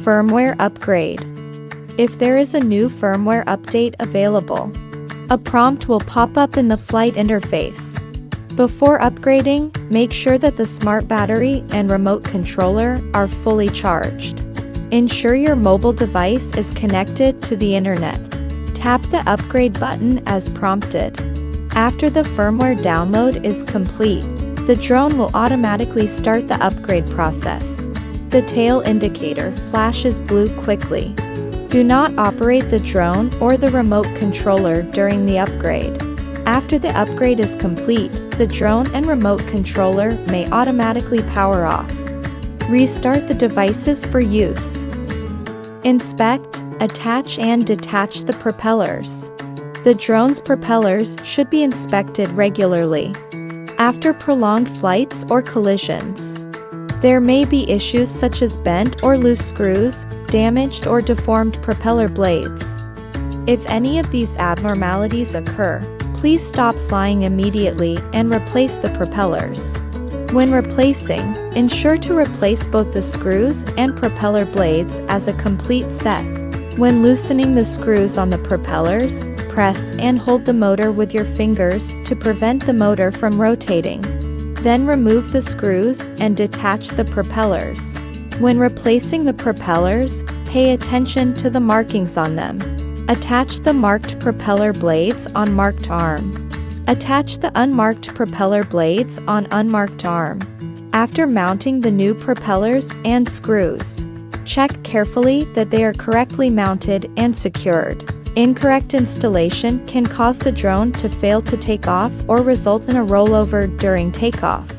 Firmware upgrade. If there is a new firmware update available, a prompt will pop up in the flight interface. Before upgrading, make sure that the smart battery and remote controller are fully charged. Ensure your mobile device is connected to the internet. Tap the upgrade button as prompted. After the firmware download is complete, the drone will automatically start the upgrade process. The tail indicator flashes blue quickly. Do not operate the drone or the remote controller during the upgrade. After the upgrade is complete, the drone and remote controller may automatically power off. Restart the devices for use. Inspect, attach and detach the propellers. The drone's propellers should be inspected regularly. After prolonged flights or collisions, there may be issues such as bent or loose screws, damaged or deformed propeller blades. If any of these abnormalities occur, please stop flying immediately and replace the propellers. When replacing, ensure to replace both the screws and propeller blades as a complete set. When loosening the screws on the propellers, press and hold the motor with your fingers to prevent the motor from rotating. Then remove the screws and detach the propellers. When replacing the propellers, pay attention to the markings on them. Attach the marked propeller blades on marked arm. Attach the unmarked propeller blades on unmarked arm. After mounting the new propellers and screws, check carefully that they are correctly mounted and secured. Incorrect installation can cause the drone to fail to take off or result in a rollover during takeoff.